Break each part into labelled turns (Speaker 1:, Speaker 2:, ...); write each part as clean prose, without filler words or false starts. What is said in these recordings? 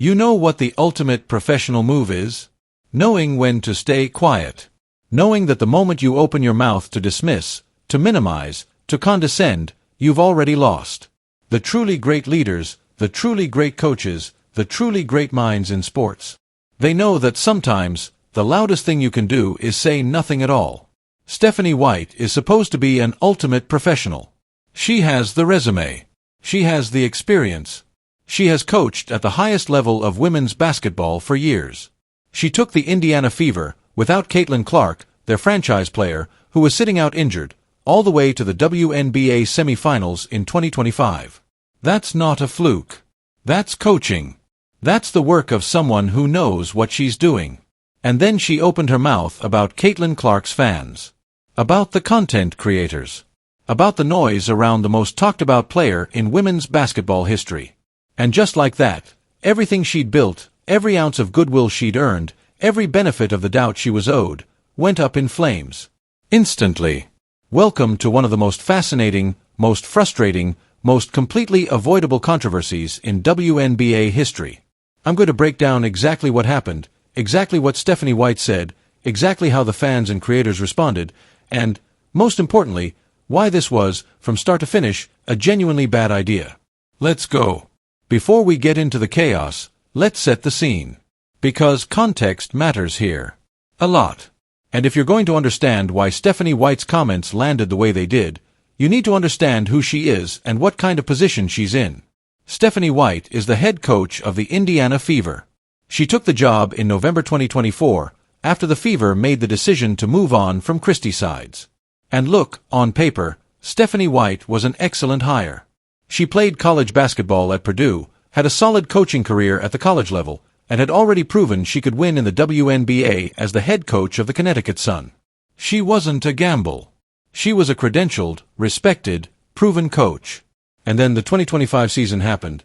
Speaker 1: You know what the ultimate professional move is? Knowing when to stay quiet. Knowing that the moment you open your mouth to dismiss, to minimize, to condescend, you've already lost. The truly great leaders, the truly great coaches, the truly great minds in sports. They know that sometimes, the loudest thing you can do is say nothing at all. Stephanie White is supposed to be an ultimate professional. She has the resume. She has the experience. She has coached at the highest level of women's basketball for years. She took the Indiana Fever, without Caitlin Clark, their franchise player, who was sitting out injured, all the way to the WNBA semifinals in 2025. That's not a fluke. That's coaching. That's the work of someone who knows what she's doing. And then she opened her mouth about Caitlin Clark's fans. About the content creators. About the noise around the most talked-about player in women's basketball history. And just like that, everything she'd built, every ounce of goodwill she'd earned, every benefit of the doubt she was owed, went up in flames. Instantly. Welcome to one of the most fascinating, most frustrating, most completely avoidable controversies in WNBA history. I'm going to break down exactly what happened, exactly what Stephanie White said, exactly how the fans and creators responded, and, most importantly, why this was, from start to finish, a genuinely bad idea. Let's go. Before we get into the chaos, let's set the scene. Because context matters here. A lot. And if you're going to understand why Stephanie White's comments landed the way they did, you need to understand who she is and what kind of position she's in. Stephanie White is the head coach of the Indiana Fever. She took the job in November 2024, after the Fever made the decision to move on from Christie sides. And look, on paper, Stephanie White was an excellent hire. She played college basketball at Purdue, had a solid coaching career at the college level, and had already proven she could win in the WNBA as the head coach of the Connecticut Sun. She wasn't a gamble. She was a credentialed, respected, proven coach. And then the 2025 season happened.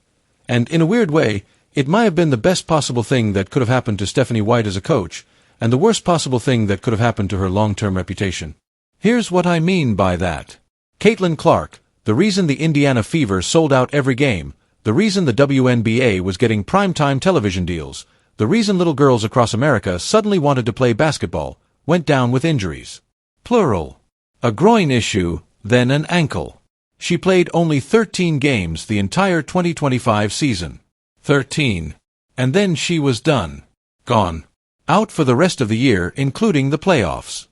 Speaker 1: And in a weird way, it might have been the best possible thing that could have happened to Stephanie White as a coach, and the worst possible thing that could have happened to her long-term reputation. Here's what I mean by that. Caitlin Clark, the reason the Indiana Fever sold out every game, the reason the WNBA was getting primetime television deals, the reason little girls across America suddenly wanted to play basketball, went down with injuries. Plural. A groin issue, then an ankle. She played only 13 games the entire 2025 season. 13. And then she was done. Gone. Out for the rest of the year, including the playoffs.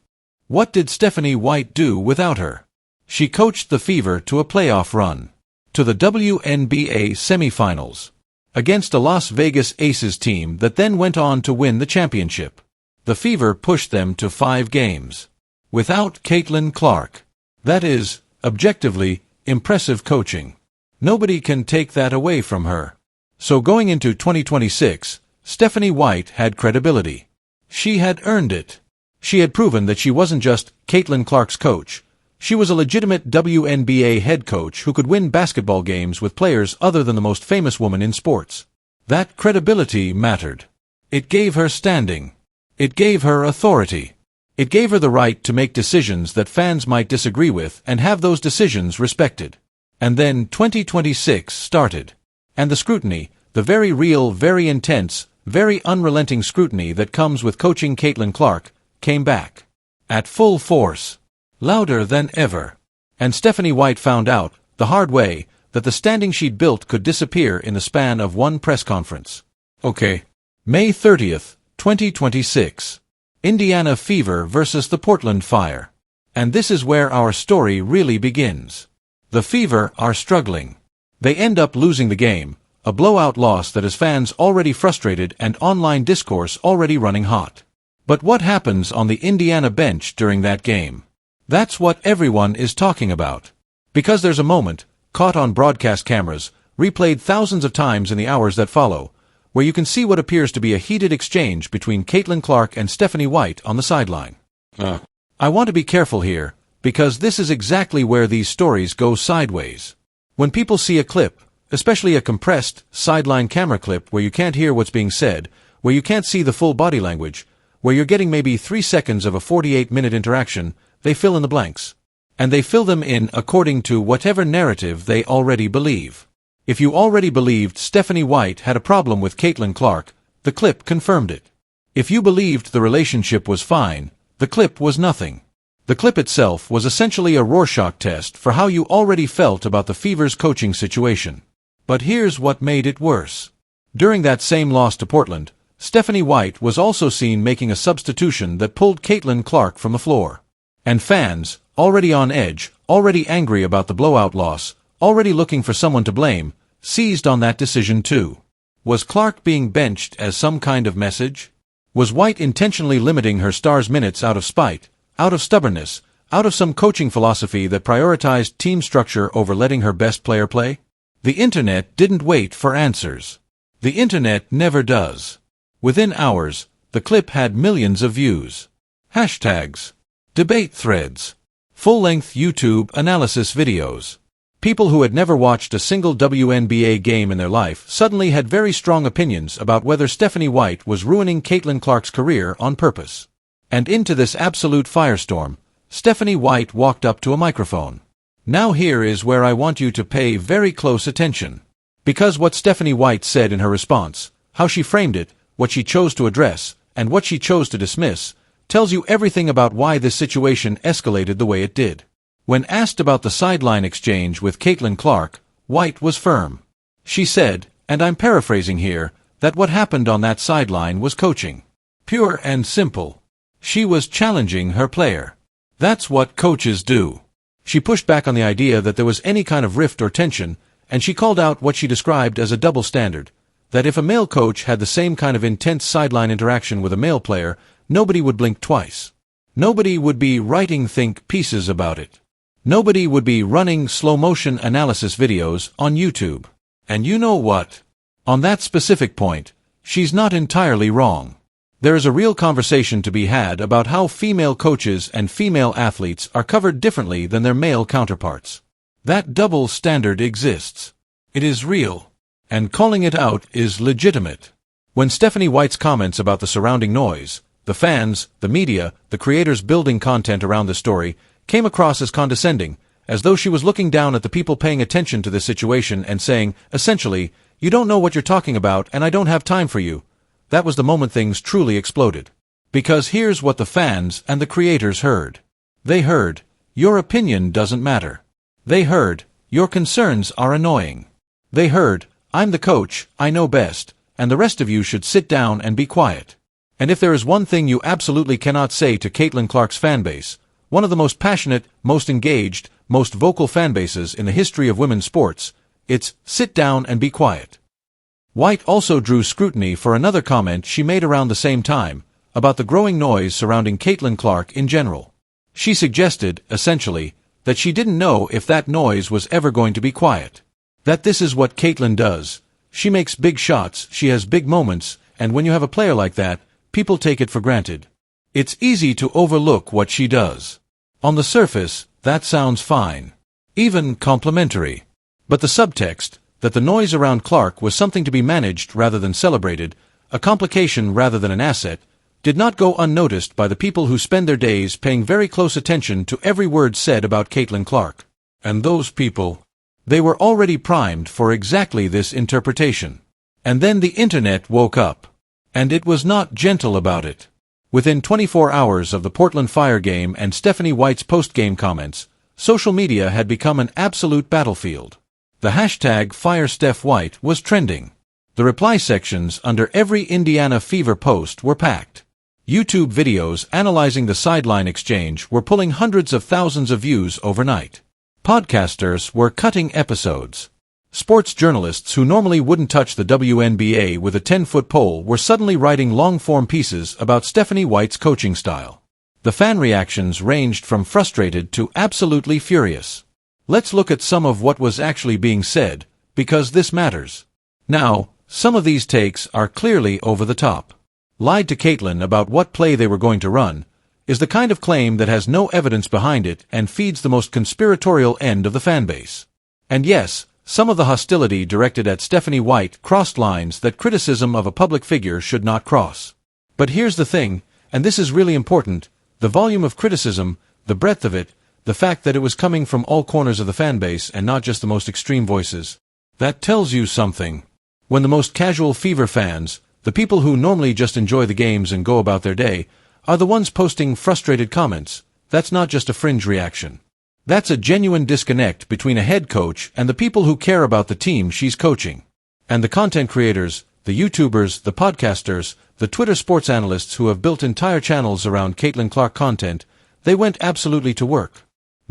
Speaker 1: What did Stephanie White do without her? She coached the Fever to a playoff run. To the WNBA semifinals. Against a Las Vegas Aces team that then went on to win the championship. The Fever pushed them to 5 games. Without Caitlin Clark. That is, objectively, impressive coaching. Nobody can take that away from her. So going into 2026, Stephanie White had credibility. She had earned it. She had proven that she wasn't just Caitlin Clark's coach. She was a legitimate WNBA head coach who could win basketball games with players other than the most famous woman in sports. That credibility mattered. It gave her standing. It gave her authority. It gave her the right to make decisions that fans might disagree with and have those decisions respected. And then 2026 started. And the scrutiny, the very real, very intense, very unrelenting scrutiny that comes with coaching Caitlin Clark, came back. At full force. Louder than ever. And Stephanie White found out, the hard way, that the standing she'd built could disappear in the span of one press conference. Okay. May 30th, 2026. Indiana Fever versus the Portland Fire. And this is where our story really begins. The Fever are struggling. They end up losing the game, a blowout loss that has fans already frustrated and online discourse already running hot. But what happens on the Indiana bench during that game? That's what everyone is talking about. Because there's a moment, caught on broadcast cameras, replayed thousands of times in the hours that follow, where you can see what appears to be a heated exchange between Caitlin Clark and Stephanie White on the sideline. I want to be careful here, because this is exactly where these stories go sideways. When people see a clip, especially a compressed, sideline camera clip where you can't hear what's being said, where you can't see the full body language, where you're getting maybe 3 seconds of a 48-minute interaction, they fill in the blanks. And they fill them in according to whatever narrative they already believe. If you already believed Stephanie White had a problem with Caitlin Clark, the clip confirmed it. If you believed the relationship was fine, the clip was nothing. The clip itself was essentially a Rorschach test for how you already felt about the Fever's coaching situation. But here's what made it worse. During that same loss to Portland, Stephanie White was also seen making a substitution that pulled Caitlin Clark from the floor. And fans, already on edge, already angry about the blowout loss, already looking for someone to blame, seized on that decision too. Was Clark being benched as some kind of message? Was White intentionally limiting her star's minutes out of spite, out of stubbornness, out of some coaching philosophy that prioritized team structure over letting her best player play? The internet didn't wait for answers. The internet never does. Within hours, the clip had millions of views. Hashtags, debate threads, full-length YouTube analysis videos. People who had never watched a single WNBA game in their life suddenly had very strong opinions about whether Stephanie White was ruining Caitlin Clark's career on purpose. And into this absolute firestorm, Stephanie White walked up to a microphone. Now here is where I want you to pay very close attention. Because what Stephanie White said in her response, how she framed it, what she chose to address, and what she chose to dismiss, tells you everything about why this situation escalated the way it did. When asked about the sideline exchange with Caitlin Clark, White was firm. She said, and I'm paraphrasing here, that what happened on that sideline was coaching. Pure and simple. She was challenging her player. That's what coaches do. She pushed back on the idea that there was any kind of rift or tension, and she called out what she described as a double standard, that if a male coach had the same kind of intense sideline interaction with a male player, nobody would blink twice. Nobody would be writing think pieces about it. Nobody would be running slow-motion analysis videos on YouTube. And you know what? On that specific point, she's not entirely wrong. There is a real conversation to be had about how female coaches and female athletes are covered differently than their male counterparts. That double standard exists. It is real. And calling it out is legitimate. When Stephanie White's comments about the surrounding noise, the fans, the media, the creators building content around the story, came across as condescending, as though she was looking down at the people paying attention to this situation and saying, essentially, you don't know what you're talking about and I don't have time for you. That was the moment things truly exploded. Because here's what the fans and the creators heard. They heard, your opinion doesn't matter. They heard, your concerns are annoying. They heard, I'm the coach, I know best, and the rest of you should sit down and be quiet. And if there is one thing you absolutely cannot say to Caitlin Clark's fanbase, one of the most passionate, most engaged, most vocal fanbases in the history of women's sports, it's sit down and be quiet. White also drew scrutiny for another comment she made around the same time, about the growing noise surrounding Caitlin Clark in general. She suggested, essentially, that she didn't know if that noise was ever going to be quiet. That this is what Caitlin does. She makes big shots, she has big moments, and when you have a player like that, people take it for granted. It's easy to overlook what she does. On the surface, that sounds fine. Even complimentary. But the subtext, that the noise around Clark was something to be managed rather than celebrated, a complication rather than an asset, did not go unnoticed by the people who spend their days paying very close attention to every word said about Caitlin Clark. And those people, they were already primed for exactly this interpretation. And then the internet woke up. And it was not gentle about it. Within 24 hours of the Portland Fire game and Stephanie White's post-game comments, social media had become an absolute battlefield. The hashtag #FireStephWhite was trending. The reply sections under every Indiana Fever post were packed. YouTube videos analyzing the sideline exchange were pulling hundreds of thousands of views overnight. Podcasters were cutting episodes. Sports journalists who normally wouldn't touch the WNBA with a 10-foot pole were suddenly writing long-form pieces about Stephanie White's coaching style. The fan reactions ranged from frustrated to absolutely furious. Let's look at some of what was actually being said, because this matters. Now, some of these takes are clearly over the top. Lied to Caitlin about what play they were going to run is the kind of claim that has no evidence behind it and feeds the most conspiratorial end of the fanbase. And yes, some of the hostility directed at Stephanie White crossed lines that criticism of a public figure should not cross. But here's the thing, and this is really important, the volume of criticism, the breadth of it, the fact that it was coming from all corners of the fanbase and not just the most extreme voices. That tells you something. When the most casual Fever fans, the people who normally just enjoy the games and go about their day, are the ones posting frustrated comments, that's not just a fringe reaction. That's a genuine disconnect between a head coach and the people who care about the team she's coaching. And the content creators, the YouTubers, the podcasters, the Twitter sports analysts who have built entire channels around Caitlin Clark content, they went absolutely to work.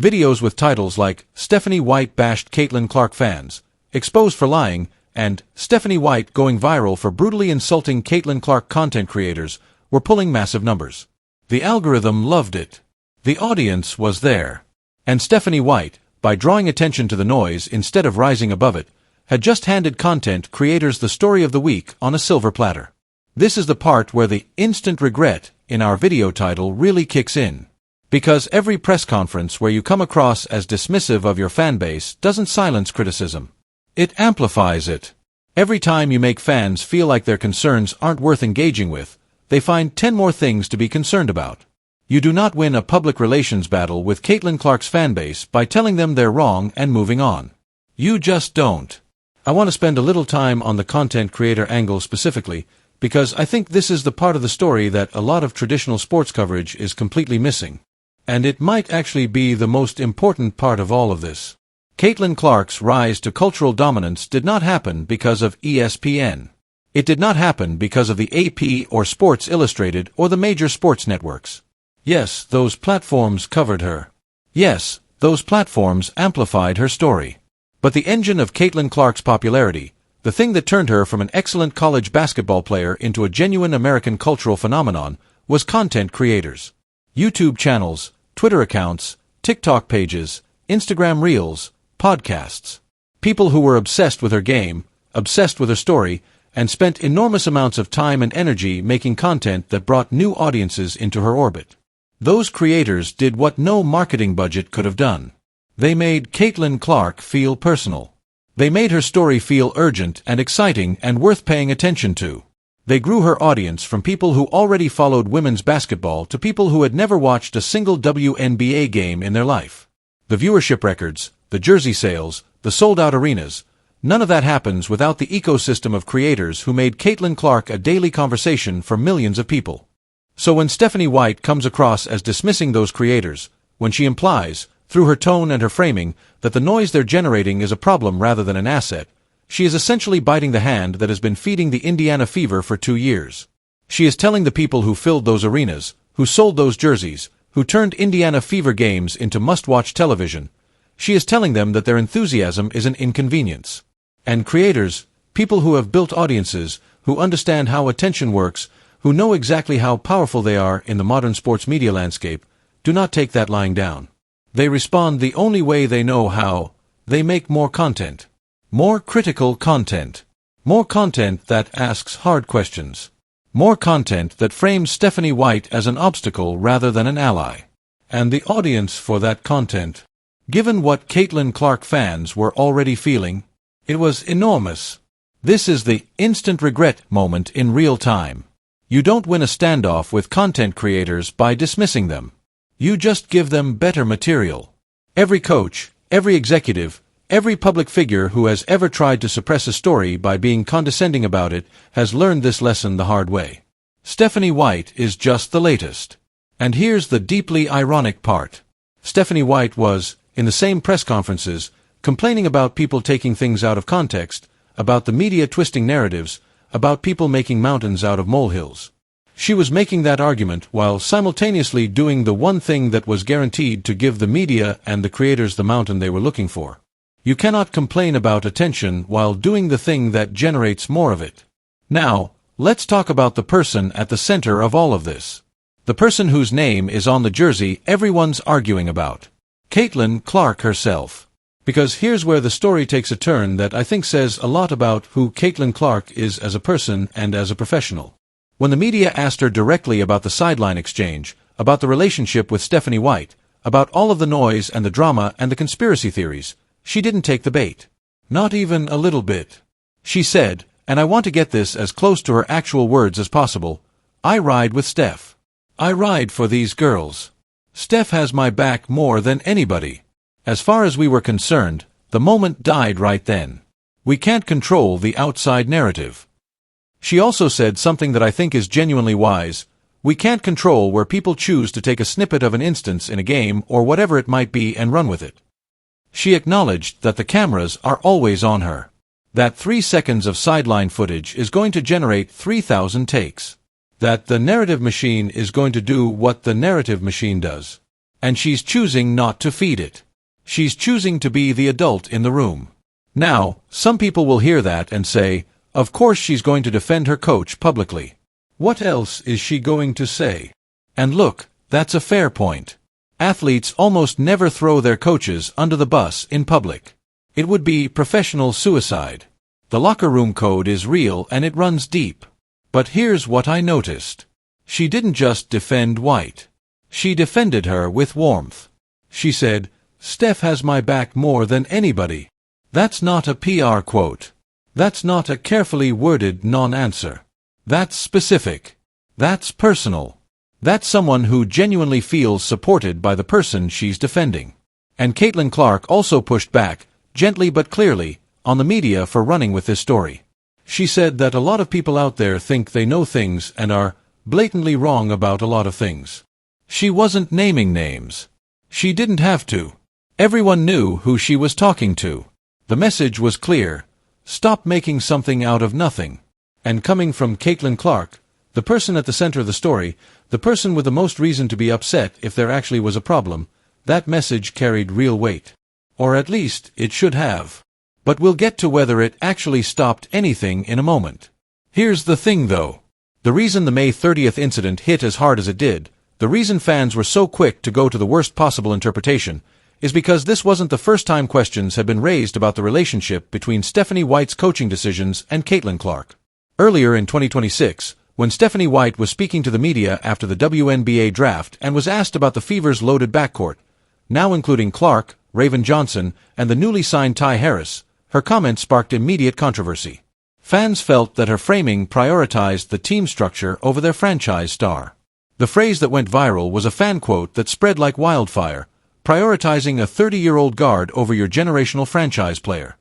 Speaker 1: Videos with titles like Stephanie White bashed Caitlin Clark fans, exposed for lying, and Stephanie White going viral for brutally insulting Caitlin Clark content creators were pulling massive numbers. The algorithm loved it. The audience was there. And Stephanie White, by drawing attention to the noise instead of rising above it, had just handed content creators the story of the week on a silver platter. This is the part where the instant regret in our video title really kicks in. Because every press conference where you come across as dismissive of your fanbase doesn't silence criticism. It amplifies it. Every time you make fans feel like their concerns aren't worth engaging with, they find 10 more things to be concerned about. You do not win a public relations battle with Caitlin Clark's fanbase by telling them they're wrong and moving on. You just don't. I want to spend a little time on the content creator angle specifically, because I think this is the part of the story that a lot of traditional sports coverage is completely missing. And it might actually be the most important part of all of this. Caitlin Clark's rise to cultural dominance did not happen because of ESPN. It did not happen because of the AP or Sports Illustrated or the major sports networks. Yes, those platforms covered her. Yes, those platforms amplified her story. But the engine of Caitlin Clark's popularity, the thing that turned her from an excellent college basketball player into a genuine American cultural phenomenon, was content creators. YouTube channels, Twitter accounts, TikTok pages, Instagram Reels, podcasts. People who were obsessed with her game, obsessed with her story, and spent enormous amounts of time and energy making content that brought new audiences into her orbit. Those creators did what no marketing budget could have done. They made Caitlin Clark feel personal. They made her story feel urgent and exciting and worth paying attention to. They grew her audience from people who already followed women's basketball to people who had never watched a single WNBA game in their life. The viewership records, the jersey sales, the sold-out arenas, none of that happens without the ecosystem of creators who made Caitlin Clark a daily conversation for millions of people. So when Stephanie White comes across as dismissing those creators, when she implies, through her tone and her framing, that the noise they're generating is a problem rather than an asset, she is essentially biting the hand that has been feeding the Indiana Fever for 2 years. She is telling the people who filled those arenas, who sold those jerseys, who turned Indiana Fever games into must-watch television, she is telling them that their enthusiasm is an inconvenience. And creators, people who have built audiences, who understand how attention works, who know exactly how powerful they are in the modern sports media landscape, do not take that lying down. They respond the only way they know how. They make more content. More critical content. More content that asks hard questions. More content that frames Stephanie White as an obstacle rather than an ally. And the audience for that content, given what Caitlin Clark fans were already feeling, it was enormous. This is the instant regret moment in real time. You don't win a standoff with content creators by dismissing them. You just give them better material. Every coach, every executive, every public figure who has ever tried to suppress a story by being condescending about it has learned this lesson the hard way. Stephanie White is just the latest. And here's the deeply ironic part. Stephanie White was, in the same press conferences, complaining about people taking things out of context, about the media twisting narratives, about people making mountains out of molehills. She was making that argument while simultaneously doing the one thing that was guaranteed to give the media and the creators the mountain they were looking for. You cannot complain about attention while doing the thing that generates more of it. Now, let's talk about the person at the center of all of this. The person whose name is on the jersey everyone's arguing about. Caitlin Clark herself. Because here's where the story takes a turn that I think says a lot about who Caitlin Clark is as a person and as a professional. When the media asked her directly about the sideline exchange, about the relationship with Stephanie White, about all of the noise and the drama and the conspiracy theories, she didn't take the bait. Not even a little bit. She said, and I want to get this as close to her actual words as possible, I ride with Steph. I ride for these girls. Steph has my back more than anybody. As far as we were concerned, the moment died right then. We can't control the outside narrative. She also said something that I think is genuinely wise. We can't control where people choose to take a snippet of an instance in a game or whatever it might be and run with it. She acknowledged that the cameras are always on her. That 3 seconds of sideline footage is going to generate 3,000 takes. That the narrative machine is going to do what the narrative machine does. And she's choosing not to feed it. She's choosing to be the adult in the room. Now, some people will hear that and say, of course she's going to defend her coach publicly. What else is she going to say? And look, that's a fair point. Athletes almost never throw their coaches under the bus in public. It would be professional suicide. The locker room code is real and it runs deep. But here's what I noticed. She didn't just defend White. She defended her with warmth. She said, "Steph has my back more than anybody." That's not a PR quote. That's not a carefully worded non-answer. That's specific. That's personal. That's someone who genuinely feels supported by the person she's defending. And Caitlin Clark also pushed back, gently but clearly, on the media for running with this story. She said that a lot of people out there think they know things and are blatantly wrong about a lot of things. She wasn't naming names. She didn't have to. Everyone knew who she was talking to. The message was clear. Stop making something out of nothing. And coming from Caitlin Clark, the person at the center of the story, the person with the most reason to be upset if there actually was a problem, that message carried real weight. Or at least, it should have. But we'll get to whether it actually stopped anything in a moment. Here's the thing though. The reason the May 30th incident hit as hard as it did, the reason fans were so quick to go to the worst possible interpretation, is because this wasn't the first time questions had been raised about the relationship between Stephanie White's coaching decisions and Caitlin Clark. Earlier in 2026, when Stephanie White was speaking to the media after the WNBA draft and was asked about the Fever's loaded backcourt, now including Clark, Raven Johnson, and the newly signed Ty Harris, her comments sparked immediate controversy. Fans felt that her framing prioritized the team structure over their franchise star. The phrase that went viral was a fan quote that spread like wildfire, prioritizing a 30-year-old guard over your generational franchise player.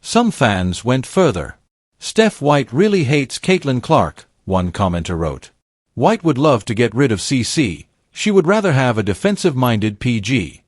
Speaker 1: Some fans went further. Steph White really hates Caitlin Clark, one commenter wrote. White would love to get rid of CC. She would rather have a defensive-minded PG.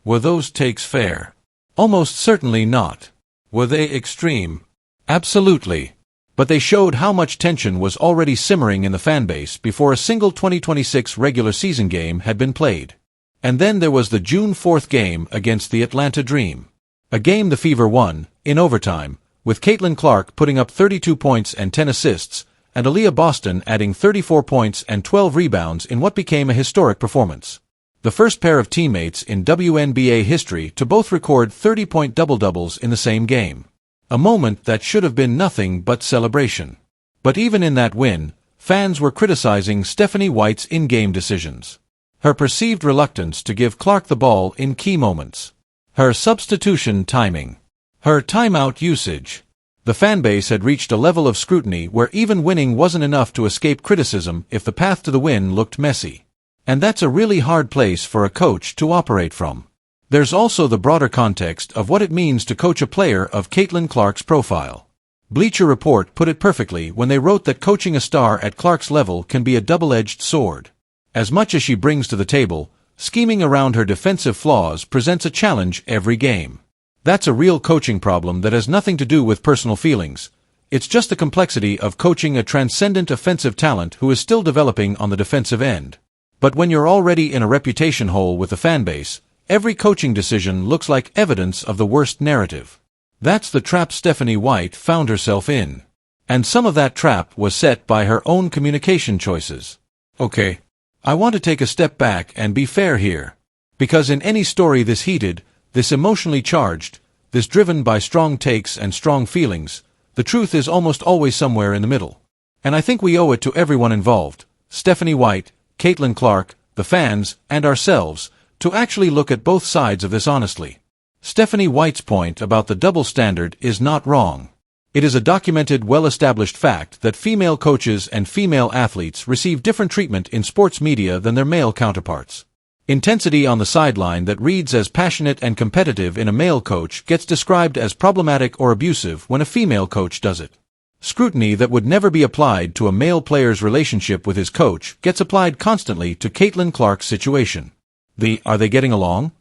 Speaker 1: Were those takes fair? Almost certainly not. Were they extreme? Absolutely. But they showed how much tension was already simmering in the fanbase before a single 2026 regular season game had been played. And then there was the June 4th game against the Atlanta Dream. A game the Fever won, in overtime, with Caitlin Clark putting up 32 points and 10 assists, and Aaliyah Boston adding 34 points and 12 rebounds in what became a historic performance. The first pair of teammates in WNBA history to both record 30-point double-doubles in the same game. A moment that should have been nothing but celebration. But even in that win, fans were criticizing Stephanie White's in-game decisions. Her perceived reluctance to give Clark the ball in key moments. Her substitution timing. Her timeout usage. The fanbase had reached a level of scrutiny where even winning wasn't enough to escape criticism if the path to the win looked messy. And that's a really hard place for a coach to operate from. There's also the broader context of what it means to coach a player of Caitlin Clark's profile. Bleacher Report put it perfectly when they wrote that coaching a star at Clark's level can be a double-edged sword. As much as she brings to the table, scheming around her defensive flaws presents a challenge every game. That's a real coaching problem that has nothing to do with personal feelings. It's just the complexity of coaching a transcendent offensive talent who is still developing on the defensive end. But when you're already in a reputation hole with the fanbase, every coaching decision looks like evidence of the worst narrative. That's the trap Stephanie White found herself in. And some of that trap was set by her own communication choices. Okay, I want to take a step back and be fair here. Because in any story this heated, this emotionally charged, this driven by strong takes and strong feelings, the truth is almost always somewhere in the middle. And I think we owe it to everyone involved, Stephanie White, Caitlin Clark, the fans, and ourselves, to actually look at both sides of this honestly. Stephanie White's point about the double standard is not wrong. It is a documented, well-established fact that female coaches and female athletes receive different treatment in sports media than their male counterparts. Intensity on the sideline that reads as passionate and competitive in a male coach gets described as problematic or abusive when a female coach does it. Scrutiny that would never be applied to a male player's relationship with his coach gets applied constantly to Caitlin Clark's situation. The "are they getting along?"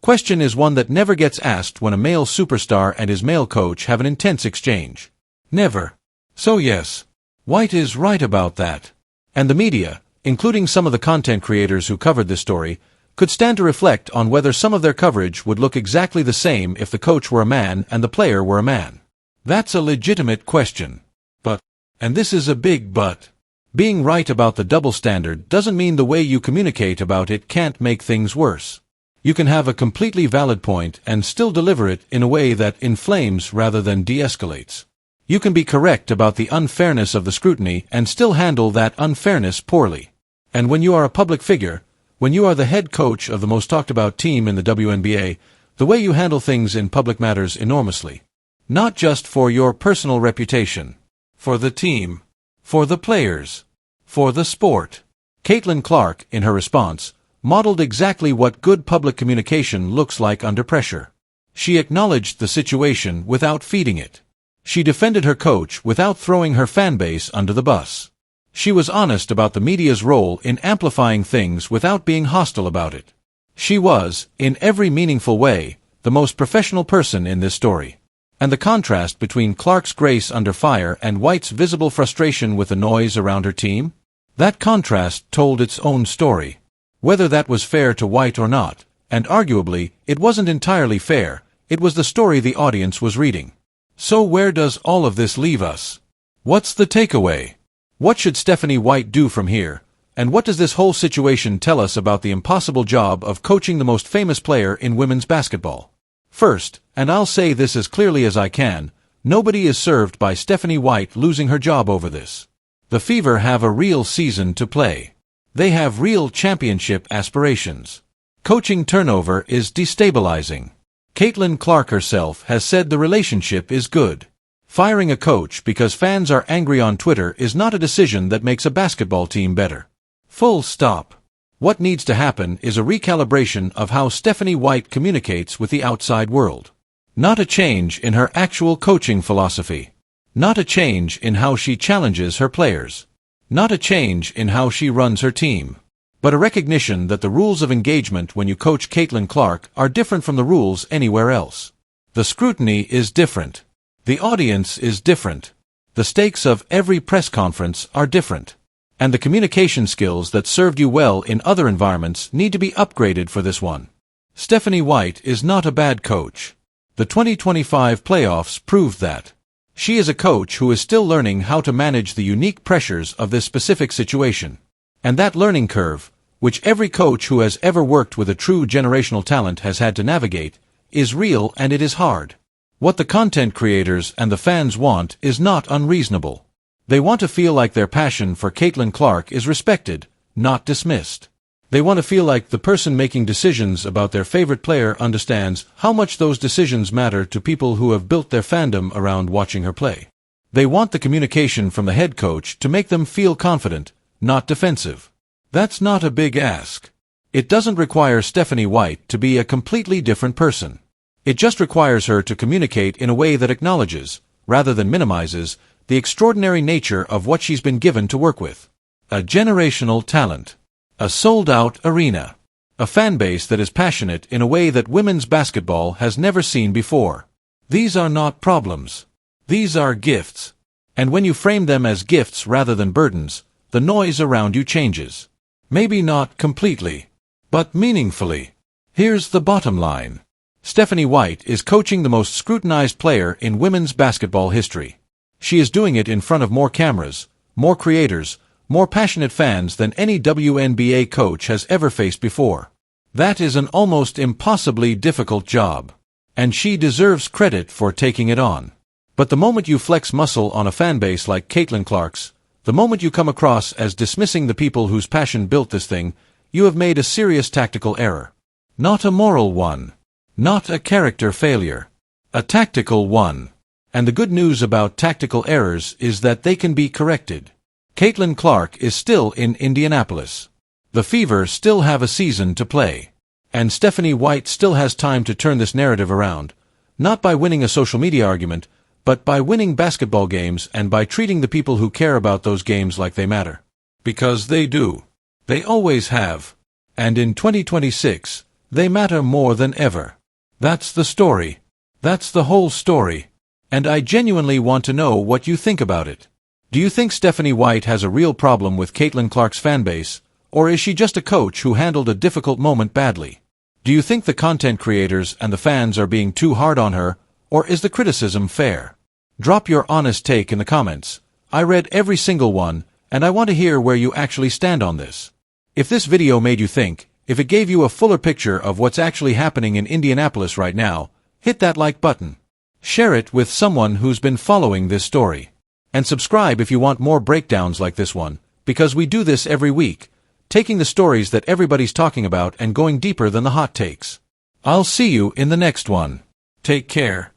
Speaker 1: question is one that never gets asked when a male superstar and his male coach have an intense exchange. Never. So yes, White is right about that. And the media, including some of the content creators who covered this story, could stand to reflect on whether some of their coverage would look exactly the same if the coach were a man and the player were a man. That's a legitimate question. But, and this is a big but, being right about the double standard doesn't mean the way you communicate about it can't make things worse. You can have a completely valid point and still deliver it in a way that inflames rather than de-escalates. You can be correct about the unfairness of the scrutiny and still handle that unfairness poorly. And when you are a public figure, when you are the head coach of the most talked about team in the WNBA, the way you handle things in public matters enormously. Not just for your personal reputation. For the team. For the players. For the sport. Caitlin Clark, in her response, modeled exactly what good public communication looks like under pressure. She acknowledged the situation without feeding it. She defended her coach without throwing her fanbase under the bus. She was honest about the media's role in amplifying things without being hostile about it. She was, in every meaningful way, the most professional person in this story. And the contrast between Clark's grace under fire and White's visible frustration with the noise around her team? That contrast told its own story. Whether that was fair to White or not, and arguably, it wasn't entirely fair, it was the story the audience was reading. So where does all of this leave us? What's the takeaway? What should Stephanie White do from here? And what does this whole situation tell us about the impossible job of coaching the most famous player in women's basketball? First, and I'll say this as clearly as I can, nobody is served by Stephanie White losing her job over this. The Fever have a real season to play. They have real championship aspirations. Coaching turnover is destabilizing. Caitlin Clark herself has said the relationship is good. Firing a coach because fans are angry on Twitter is not a decision that makes a basketball team better. Full stop. What needs to happen is a recalibration of how Stephanie White communicates with the outside world. Not a change in her actual coaching philosophy. Not a change in how she challenges her players. Not a change in how she runs her team. But a recognition that the rules of engagement when you coach Caitlin Clark are different from the rules anywhere else. The scrutiny is different. The audience is different. The stakes of every press conference are different. And the communication skills that served you well in other environments need to be upgraded for this one. Stephanie White is not a bad coach. The 2025 playoffs proved that. She is a coach who is still learning how to manage the unique pressures of this specific situation. And that learning curve, which every coach who has ever worked with a true generational talent has had to navigate, is real and it is hard. What the content creators and the fans want is not unreasonable. They want to feel like their passion for Caitlin Clark is respected, not dismissed. They want to feel like the person making decisions about their favorite player understands how much those decisions matter to people who have built their fandom around watching her play. They want the communication from the head coach to make them feel confident, not defensive. That's not a big ask. It doesn't require Stephanie White to be a completely different person. It just requires her to communicate in a way that acknowledges, rather than minimizes, the extraordinary nature of what she's been given to work with. A generational talent. A sold-out arena. A fanbase that is passionate in a way that women's basketball has never seen before. These are not problems. These are gifts. And when you frame them as gifts rather than burdens, the noise around you changes. Maybe not completely, but meaningfully. Here's the bottom line. Stephanie White is coaching the most scrutinized player in women's basketball history. She is doing it in front of more cameras, more creators, more passionate fans than any WNBA coach has ever faced before. That is an almost impossibly difficult job. And she deserves credit for taking it on. But the moment you flex muscle on a fanbase like Caitlin Clark's, the moment you come across as dismissing the people whose passion built this thing, you have made a serious tactical error. Not a moral one. Not a character failure. A tactical one. And the good news about tactical errors is that they can be corrected. Caitlin Clark is still in Indianapolis. The Fever still have a season to play. And Stephanie White still has time to turn this narrative around, not by winning a social media argument, but by winning basketball games and by treating the people who care about those games like they matter. Because they do. They always have. And in 2026, they matter more than ever. That's the story. That's the whole story. And I genuinely want to know what you think about it. Do you think Stephanie White has a real problem with Caitlin Clark's fanbase, or is she just a coach who handled a difficult moment badly? Do you think the content creators and the fans are being too hard on her, or is the criticism fair? Drop your honest take in the comments. I read every single one, and I want to hear where you actually stand on this. If this video made you think, if it gave you a fuller picture of what's actually happening in Indianapolis right now, hit that like button. Share it with someone who's been following this story. And subscribe if you want more breakdowns like this one, because we do this every week, taking the stories that everybody's talking about and going deeper than the hot takes. I'll see you in the next one. Take care.